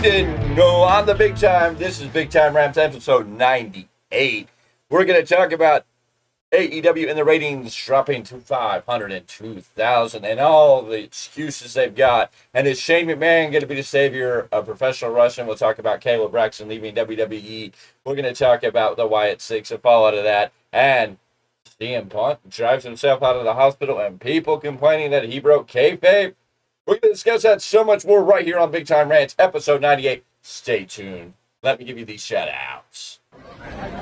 Braxton. Go on the Big Time. This is Big Tyme Rants episode 98. We're going to talk about AEW and the ratings dropping to 502,000 and all the excuses they've got. And is Shane McMahon going to be the savior of professional wrestling? We'll talk about Kayla Braxton leaving WWE. We're going to talk about the Wyatt SIck, a fallout of that. And CM Punk drives himself out of the hospital and people complaining that he broke kayfabe. We're going to discuss that so much more right here on Big Tyme Rants, episode 98. Stay tuned. Let me give you these shout-outs.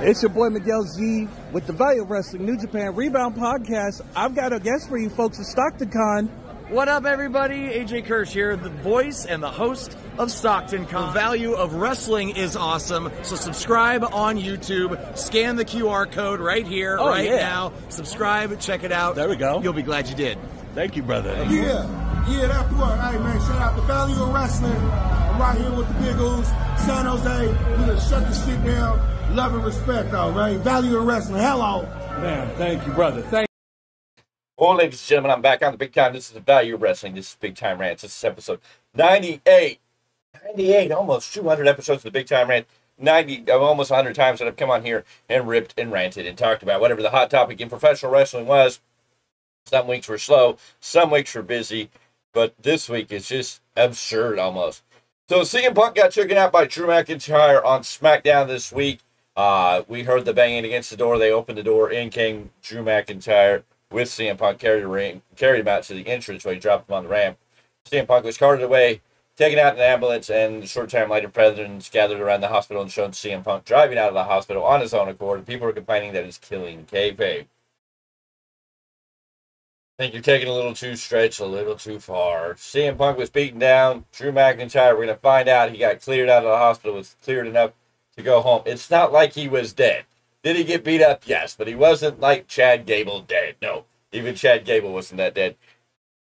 It's your boy Miguel Z with the Value of Wrestling New Japan Rebound Podcast. I've got a guest for you folks at StocktonCon. What up, everybody? AJ Kirsch here, the voice and the host of StocktonCon. The Value of Wrestling is awesome, so subscribe on YouTube. Scan the QR code right here, now. Subscribe, check it out. There we go. You'll be glad you did. Thank you, brother. Yeah, that's what. Hey, man, shout out to Value of Wrestling. I'm right here with the Big O's, San Jose. We're going to shut this shit down. Love and respect, all right? Value of Wrestling. Hello. Man, thank you, brother. Thank you. Well, ladies and gentlemen, I'm back on the Big Time. This is the Value of Wrestling. This is Big Tyme Rants. This is episode 98. 98, almost 200 episodes of the Big Tyme Rant. Almost 100 times that I've come on here and ripped and ranted and talked about whatever the hot topic in professional wrestling was. Some weeks were slow, some weeks were busy, but this week is just absurd almost. So CM Punk got taken out by Drew McIntyre on Smackdown this week. We heard the banging against the door. They opened the door. In came Drew McIntyre with CM Punk, carried him out to the entranceway, dropped him on the ramp. CM Punk was carted away, taken out in an ambulance, and a short time later, presidents gathered around the hospital and showed CM Punk driving out of the hospital on his own accord. And people were complaining that he's killing kayfabe. I think you're taking a little too stretch, a little too far. CM Punk was beaten down. Drew McIntyre, we're going to find out. He got cleared out of the hospital, was cleared enough to go home. It's not like he was dead. Did he get beat up? Yes, but he wasn't like Chad Gable dead. No, even Chad Gable wasn't that dead.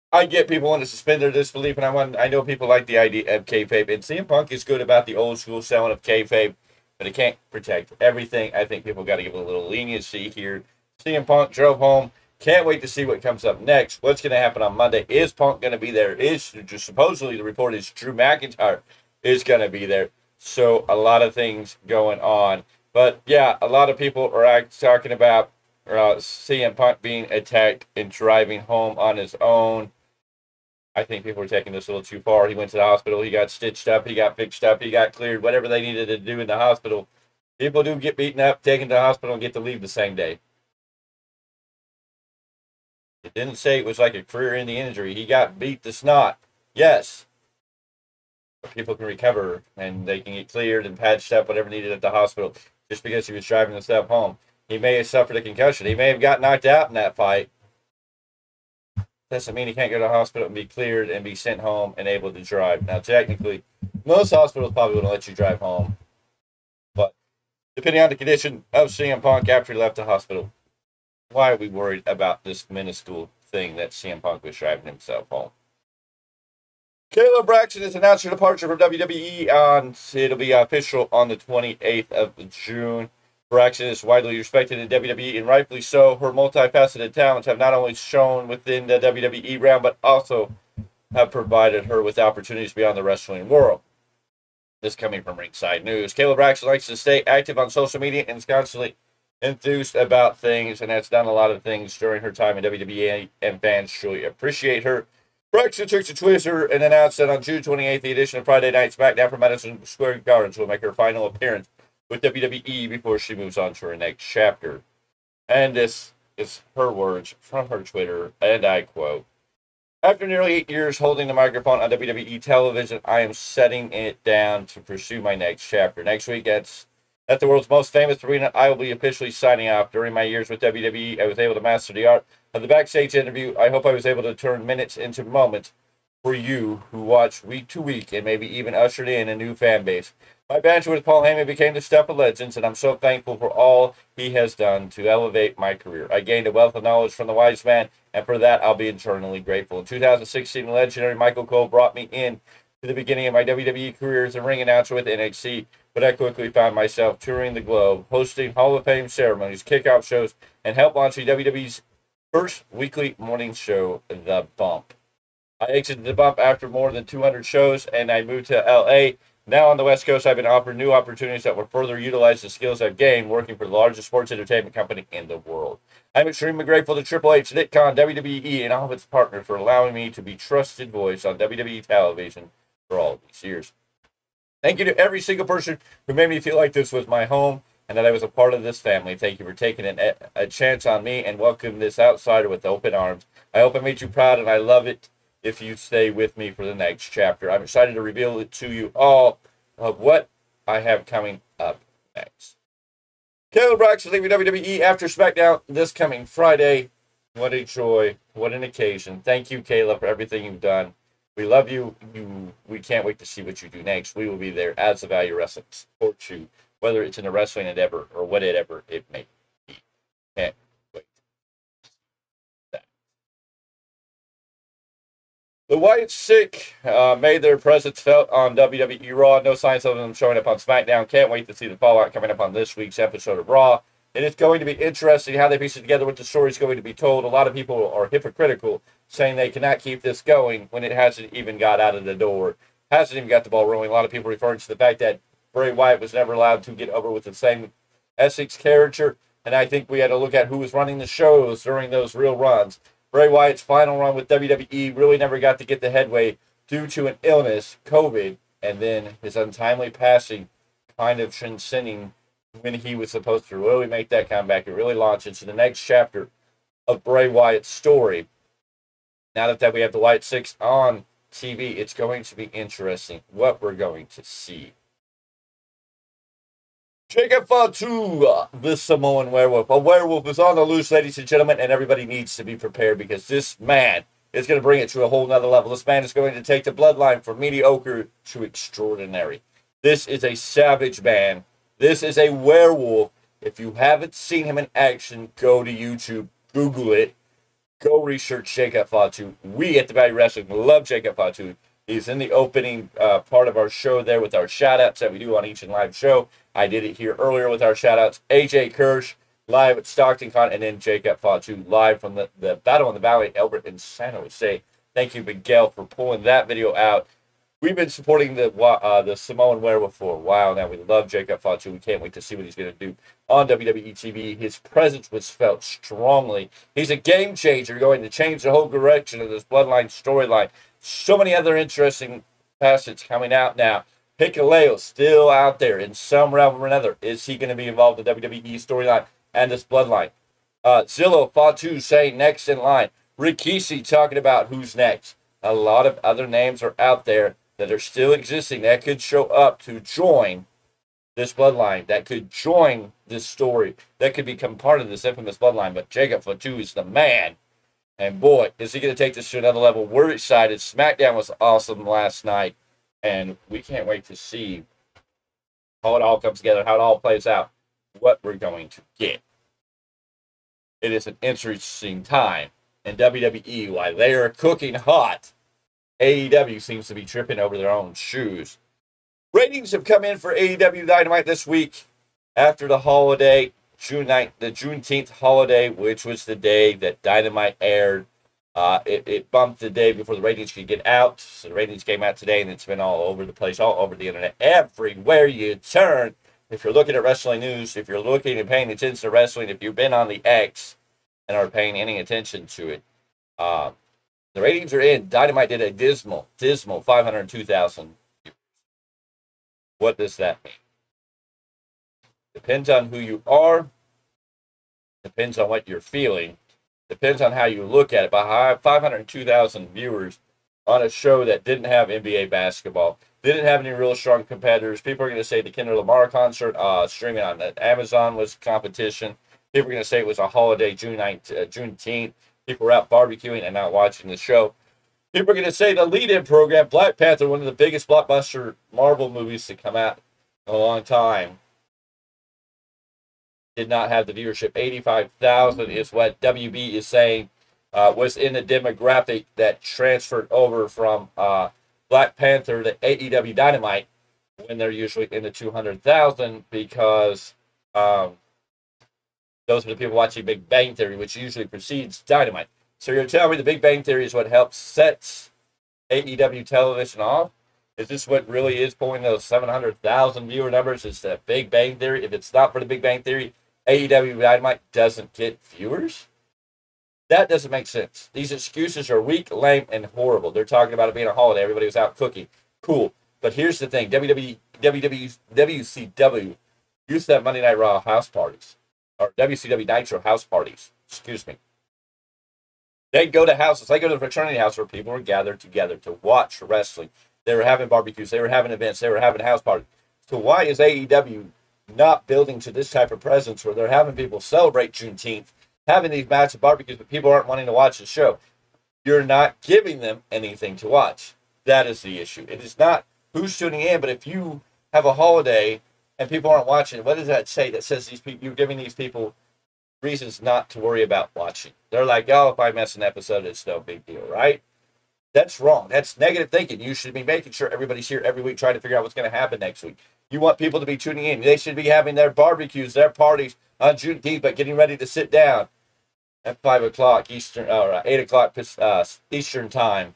I get people want to suspend their disbelief, and I know people like the idea of kayfabe. And CM Punk is good about the old school selling of kayfabe, but it can't protect everything. I think people got to give a little leniency here. CM Punk drove home. Can't wait to see what comes up next. What's going to happen on Monday? Is Punk going to be there? Supposedly the report is Drew McIntyre is going to be there. So a lot of things going on. But yeah, a lot of people are talking about CM Punk being attacked and driving home on his own. I think people are taking this a little too far. He went to the hospital. He got stitched up. He got fixed up. He got cleared. Whatever they needed to do in the hospital. People do get beaten up, taken to the hospital, and get to leave the same day. It didn't say it was like a career-ending injury. He got beat to snot. Yes. But people can recover, and they can get cleared and patched up, whatever needed at the hospital, just because he was driving himself home. He may have suffered a concussion. He may have got knocked out in that fight. Doesn't mean he can't go to the hospital and be cleared and be sent home and able to drive. Now, technically, most hospitals probably wouldn't let you drive home. But depending on the condition of CM Punk after he left the hospital, why are we worried about this minuscule thing that CM Punk was driving himself home? Kayla Braxton has announced her departure from WWE. It'll be official on the 28th of June. Braxton is widely respected in WWE, and rightfully so. Her multifaceted talents have not only shown within the WWE realm, but also have provided her with opportunities beyond the wrestling world. This coming from Ringside News. Kayla Braxton likes to stay active on social media and is constantly enthused about things, and has done a lot of things during her time in WWE, and fans truly appreciate her. Braxton took to Twitter and announced that on June 28th, the edition of Friday Night Smackdown from Madison Square Gardens will make her final appearance with WWE before she moves on to her next chapter. And this is her words from her Twitter, and I quote, "After nearly 8 years holding the microphone on WWE television, I am setting it down to pursue my next chapter. Next week, at the world's most famous arena, I will be officially signing off. During my years with WWE, I was able to master the art of the backstage interview. I hope I was able to turn minutes into moments for you who watch week to week and maybe even ushered in a new fan base. My banter with Paul Heyman became the stuff of legends, and I'm so thankful for all he has done to elevate my career. I gained a wealth of knowledge from the wise man, and for that, I'll be eternally grateful. In 2016, the legendary Michael Cole brought me in to the beginning of my WWE career as a ring announcer with NXT, but I quickly found myself touring the globe, hosting Hall of Fame ceremonies, kickoff shows, and helped launching WWE's first weekly morning show, The Bump. I exited The Bump after more than 200 shows, and I moved to LA, Now on the West Coast, I've been offered new opportunities that will further utilize the skills I've gained working for the largest sports entertainment company in the world. I'm extremely grateful to Triple H, NitCon, WWE, and all of its partners for allowing me to be trusted voice on WWE television for all these years. Thank you to every single person who made me feel like this was my home and that I was a part of this family. Thank you for taking a chance on me and welcoming this outsider with open arms. I hope I made you proud, and I love it if you stay with me for the next chapter. I'm excited to reveal it to you all of what I have coming up next. Kayla Braxton leaving WWE after Smackdown this coming Friday. What a joy. What an occasion. Thank you, Kayla, for everything you've done. We love you. We can't wait to see what you do next. We will be there as the Value Wrestling to support you, whether it's in a wrestling endeavor or whatever it may be. Can't wait. The Wyatt SIck made their presence felt on WWE Raw. No signs of them showing up on SmackDown. Can't wait to see the fallout coming up on this week's episode of Raw. And it's going to be interesting how they piece it together, what the story is going to be told. A lot of people are hypocritical, saying they cannot keep this going when it hasn't even got out of the door. Hasn't even got the ball rolling. A lot of people referring to the fact that Bray Wyatt was never allowed to get over with the same Essex character. And I think we had to look at who was running the shows during those real runs. Bray Wyatt's final run with WWE really never got to get the headway due to an illness, COVID, and then his untimely passing kind of transcending when he was supposed to really make that comeback and really launch into the next chapter of Bray Wyatt's story. Now that we have the Wyatt SIck on TV, it's going to be interesting what we're going to see. Jacob Fatu, the Samoan werewolf. A werewolf is on the loose, ladies and gentlemen, and everybody needs to be prepared because this man is going to bring it to a whole nother level. This man is going to take the bloodline from mediocre to extraordinary. This is a savage man. This is a werewolf. If you haven't seen him in action, go to YouTube, Google it, go research Jacob Fatu. We at the Value Wrestling love Jacob Fatu. He's in the opening part of our show there with our shout-outs that we do on each and live show. I did it here earlier with our shout-outs. AJ Kirsch live at Stockton Con, and then Jacob Fatu live from the Battle in the Valley, Albert and San Jose. Thank you, Miguel, for pulling that video out. We've been supporting the Samoan werewolf for a while now. We love Jacob Fatu. We can't wait to see what he's going to do on WWE TV. His presence was felt strongly. He's a game changer, going to change the whole direction of this Bloodline storyline. So many other interesting facets coming out now. Hikuleo still out there in some realm or another. Is he going to be involved in the WWE storyline and this Bloodline? Zillow Fatu saying next in line. Rikishi talking about who's next. A lot of other names are out there that are still existing that could show up to join this bloodline, that could join this story, that could become part of this infamous bloodline. But Jacob Fatu is the man. And boy, is he going to take this to another level. We're excited. SmackDown was awesome last night. And we can't wait to see how it all comes together, how it all plays out, what we're going to get. It is an interesting time in WWE. While they are cooking hot, AEW seems to be tripping over their own shoes. Ratings have come in for AEW Dynamite this week after the holiday, June 9th, the Juneteenth holiday, which was the day that Dynamite aired. It bumped the day before the ratings could get out. So the ratings came out today, and it's been all over the place, all over the internet, everywhere you turn. If you're looking at wrestling news, if you're looking and paying attention to wrestling, if you've been on the X and are paying any attention to it, the ratings are in. Dynamite did a dismal 502,000. What does that mean? Depends on who you are. Depends on what you're feeling. Depends on how you look at it. But 502,000 viewers on a show that didn't have NBA basketball, didn't have any real strong competitors. People are going to say the Kendrick Lamar concert streaming on Amazon was competition. People are going to say it was a holiday, Juneteenth. People were out barbecuing and not watching the show. People are going to say the lead-in program, Black Panther, one of the biggest blockbuster Marvel movies to come out in a long time, did not have the viewership. 85,000 is what WB is saying was in the demographic that transferred over from Black Panther to AEW Dynamite, when they're usually in the 200,000, because those are the people watching Big Bang Theory, which usually precedes Dynamite. So you're telling me the Big Bang Theory is what helps sets AEW television off? Is this what really is pulling those 700,000 viewer numbers? Is that Big Bang Theory? If it's not for the Big Bang Theory, AEW Dynamite doesn't get viewers? That doesn't make sense. These excuses are weak, lame, and horrible. They're talking about it being a holiday. Everybody was out cooking. Cool. But here's the thing. WCW used to have Monday Night Raw house parties. Or WCW Nitro house parties. Excuse me. They'd go to houses. They go to the fraternity house where people were gathered together to watch wrestling. They were having barbecues. They were having events. They were having house parties. So why is AEW not building to this type of presence where they're having people celebrate Juneteenth, having these massive barbecues, but people aren't wanting to watch the show? You're not giving them anything to watch. That is the issue. It is not who's tuning in, but if you have a holiday and people aren't watching, what does that say? That says these people, you're giving these people reasons not to worry about watching. They're like, oh, if I miss an episode, it's no big deal, right? That's wrong. That's negative thinking. You should be making sure everybody's here every week trying to figure out what's going to happen next week. You want people to be tuning in. They should be having their barbecues, their parties on Juneteenth, but getting ready to sit down at 5 o'clock Eastern, or 8 o'clock Eastern time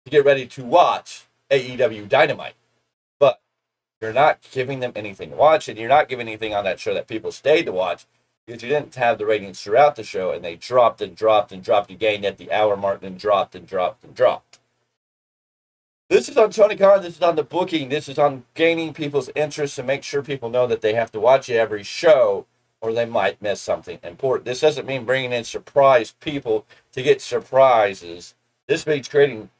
to get ready to watch AEW Dynamite. But you're not giving them anything to watch, and you're not giving anything on that show that people stayed to watch because you didn't have the ratings throughout the show, and they dropped and dropped and dropped again at the hour mark, and dropped and dropped and dropped. This is on Tony Khan. This is on the booking. This is on gaining people's interest and make sure people know that they have to watch every show or they might miss something important. This doesn't mean bringing in surprise people to get surprises. This means creating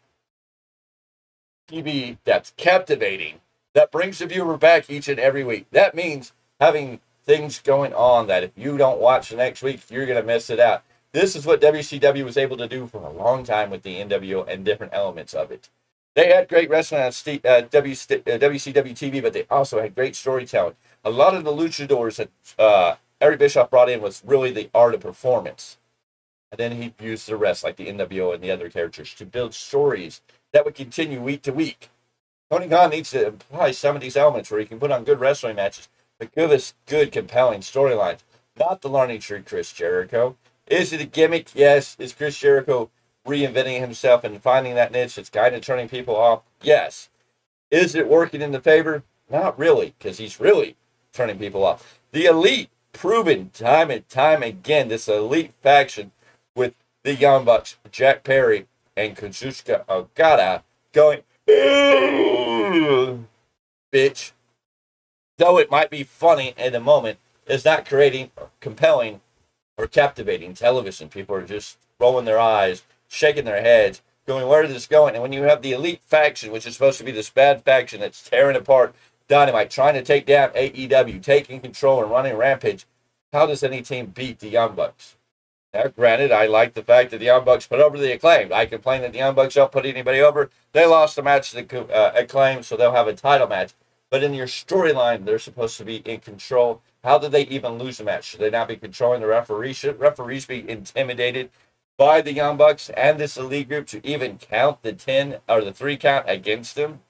TV that's captivating, that brings the viewer back each and every week. That means having things going on that if you don't watch the next week, you're going to miss it out. This is what WCW was able to do for a long time with the NWO and different elements of it. They had great wrestling on WCW TV, but they also had great storytelling. A lot of the luchadors that Eric Bischoff brought in was really the art of performance. And then he used the rest, like the NWO and the other characters, to build stories that would continue week to week. Tony Khan needs to apply some of these elements where he can put on good wrestling matches, but give us good, compelling storylines. Not the learning tree, Chris Jericho. Is it a gimmick? Yes. Is Chris Jericho reinventing himself and finding that niche that's kind of turning people off? Yes. Is it working in the favor? Not really, because he's really turning people off. The Elite, proven time and time again, this Elite faction with the Young Bucks, Jack Perry, and Kazuchika Okada going, bitch. Though it might be funny in the moment, is not creating compelling or captivating television. People are just rolling their eyes, shaking their heads, going, where is this going? And when you have the Elite faction, which is supposed to be this bad faction that's tearing apart Dynamite, trying to take down AEW, taking control and running rampage, how does any team beat the Young Bucks? Now, granted, I like the fact that the Young Bucks put over the Acclaimed. I complain that the Young Bucks don't put anybody over. They lost the match to the Acclaimed, so they'll have a title match. But in your storyline, they're supposed to be in control. How did they even lose the match? Should they not be controlling the referee? Should referees be intimidated by the Young Bucks and this Elite group to even count the 10 or the 3 count against them?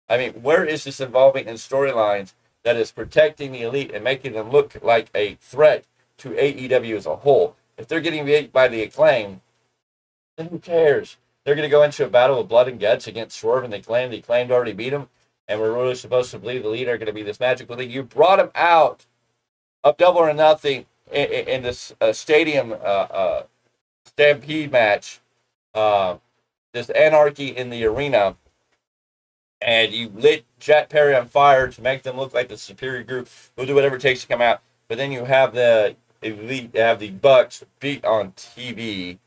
I mean, where is this involving in storylines that is protecting the Elite and making them look like a threat to AEW as a whole? If they're getting beat by the Acclaim, then who cares? They're going to go into a battle of blood and guts against Swerve and the Acclaim. The Acclaimed already beat them, and we're really supposed to believe the Elite are going to be this magical thing. You brought them out of Double or Nothing in this stadium stampede match, this anarchy in the arena, and you lit Jack Perry on fire to make them look like the superior group who'll do whatever it takes to come out. But then you have the Elite, have the Bucks beat on TV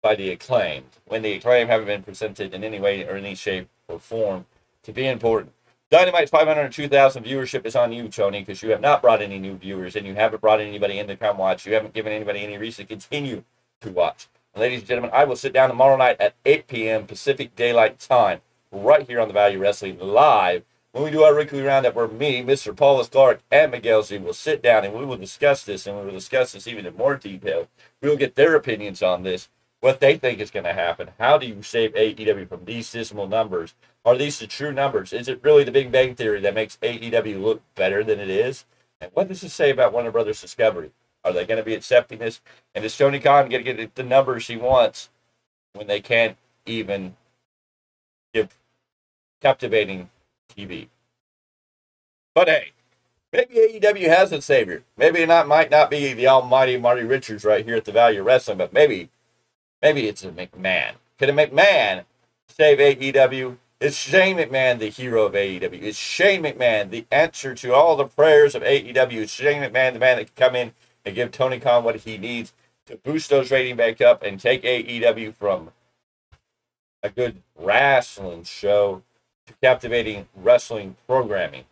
by the Acclaimed, when the Acclaimed haven't been presented in any way or any shape or form to be important. Dynamite's 502,000 viewership is on you, Tony, because you have not brought any new viewers, and you haven't brought anybody in to come watch. You haven't given anybody any reason to continue to watch. And ladies and gentlemen, I will sit down tomorrow night at 8 p.m. Pacific Daylight Time, right here on the Value Wrestling Live, when we do our weekly roundup where me, Mr. Paulus Clark, and Miguel Z will sit down and we will discuss this, and we will discuss this even in more detail. We will get their opinions on this, what they think is going to happen. How do you save AEW from these dismal numbers? Are these the true numbers? Is it really the Big Bang Theory that makes AEW look better than it is? And what does it say about Warner Brothers Discovery? Are they going to be accepting this? And is Tony Khan going to get the numbers he wants when they can't even give captivating TV. But hey, maybe AEW has a savior. Maybe it might not be the almighty Marty Richards right here at the Value of Wrestling, but maybe it's a McMahon. Could a McMahon save AEW? Is Shane McMahon the hero of AEW? Is Shane McMahon the answer to all the prayers of AEW? Is Shane McMahon the man that can come in and give Tony Khan what he needs to boost those ratings back up and take AEW from a good wrestling show to captivating wrestling programming?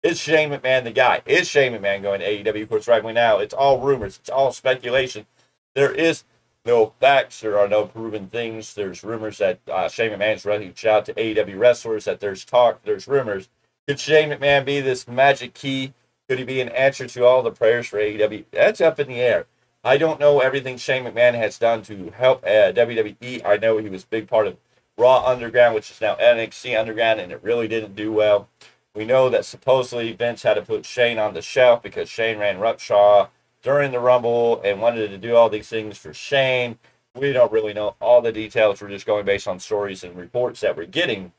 Is Shane McMahon the guy? Is Shane McMahon going to AEW? Of course, right now, it's all rumors. It's all speculation. There is no facts. There are no proven things. There's rumors that Shane McMahon's reaching out to AEW wrestlers, that there's talk, there's rumors. Could Shane McMahon be this magic key? Could he be an answer to all the prayers for AEW? That's up in the air. I don't know everything Shane McMahon has done to help WWE. I know he was a big part of Raw Underground, which is now NXT Underground, and it really didn't do well. We know that supposedly Vince had to put Shane on the shelf because Shane ran Rupshaw during the Rumble and wanted to do all these things for Shane. We don't really know all the details. We're just going based on stories and reports that we're getting.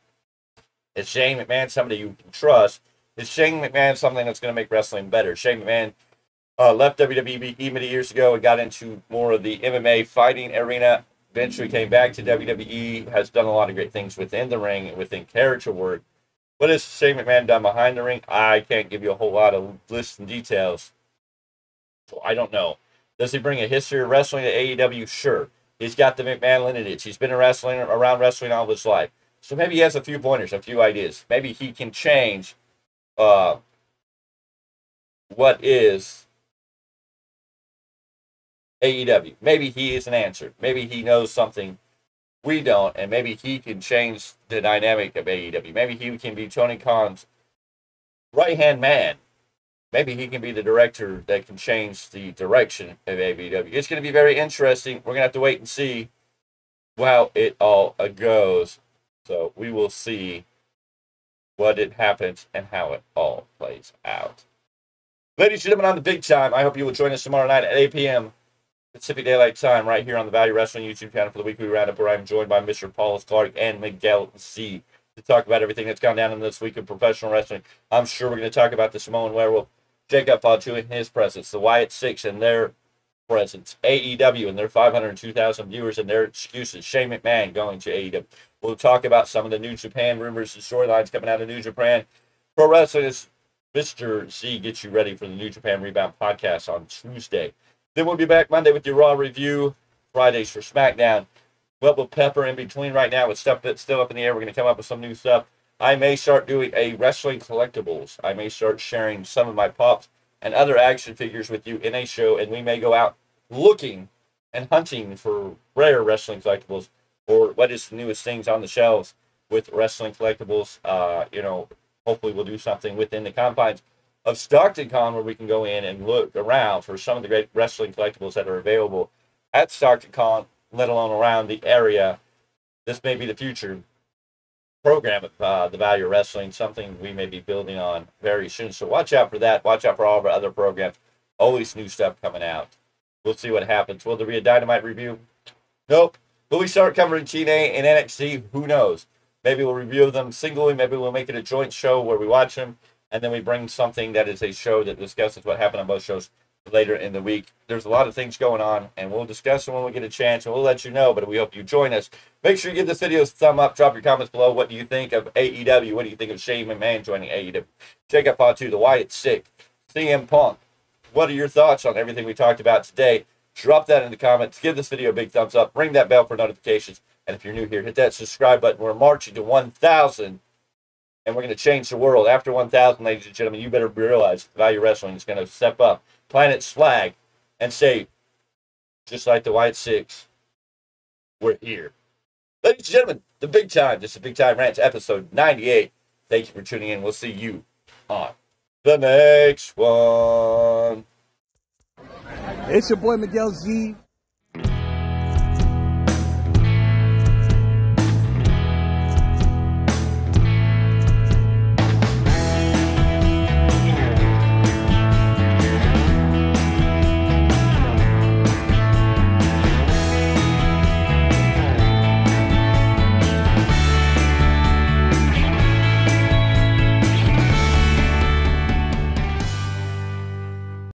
Is Shane McMahon somebody you can trust? Is Shane McMahon something that's going to make wrestling better? Shane McMahon left WWE many years ago and got into more of the MMA fighting arena. Eventually came back to WWE, has done a lot of great things within the ring and within character work. What has Shane McMahon done behind the ring? I can't give you a whole lot of lists and details. So I don't know. Does he bring a history of wrestling to AEW? Sure. He's got the McMahon lineage. He's been around wrestling all his life. So maybe he has a few pointers, a few ideas. Maybe he can change what is AEW. Maybe he is an answer. Maybe he knows something we don't, and maybe he can change the dynamic of AEW. Maybe he can be Tony Khan's right-hand man. Maybe he can be the director that can change the direction of AEW. It's going to be very interesting. We're going to have to wait and see how it all goes. So we will see what it happens and how it all plays out. Ladies and gentlemen, on the Big Time, I hope you will join us tomorrow night at 8 p.m. Pacific Daylight Time right here on the Value Wrestling YouTube channel for the weekly roundup, where I'm joined by Mr. Paul Clark and Miguel Z to talk about everything that's gone down in this week of professional wrestling. I'm sure we're going to talk about the Samoan Werewolf, Jacob Fatu and his presence, the Wyatt SIck and their presence, AEW and their 502,000 viewers and their excuses, Shane McMahon going to AEW. We'll talk about some of the New Japan rumors and storylines coming out of New Japan. Pro Wrestling is Mr. Z gets you ready for the New Japan Rebound podcast on Tuesday. Then we'll be back Monday with your Raw review, Fridays for Smackdown. What will pepper in between right now with stuff that's still up in the air? We're going to come up with some new stuff. I may start doing a wrestling collectibles. I may start sharing some of my pops and other action figures with you in a show, and we may go out looking and hunting for rare wrestling collectibles or what is the newest things on the shelves with wrestling collectibles. Hopefully we'll do something within the confines of Stockton Con where we can go in and look around for some of the great wrestling collectibles that are available at Stockton Con, let alone around the area. This may be the future program of the Value of Wrestling, something we may be building on very soon. So watch out for that. Watch out for all of our other programs. Always new stuff coming out. We'll see what happens. Will there be a Dynamite review? Nope. Will we start covering TNA and NXT? Who knows? Maybe we'll review them singly. Maybe we'll make it a joint show where we watch them, and then we bring something that is a show that discusses what happened on both shows later in the week. There's a lot of things going on, and we'll discuss them when we get a chance, and we'll let you know, but we hope you join us. Make sure you give this video a thumb up. Drop your comments below. What do you think of AEW? What do you think of Shane McMahon joining AEW? Jacob Fatu, the Wyatt SIck, CM Punk. What are your thoughts on everything we talked about today? Drop that in the comments. Give this video a big thumbs up. Ring that bell for notifications. And if you're new here, hit that subscribe button. We're marching to 1,000, and we're going to change the world. After 1,000, ladies and gentlemen, you better realize Value Wrestling is going to step up, plant its flag, and say, just like the Wyatt SICK, we're here. Ladies and gentlemen, the Big Time. This is Big Tyme Rants, episode 98. Thank you for tuning in. We'll see you on the next one. It's your boy Miguel Z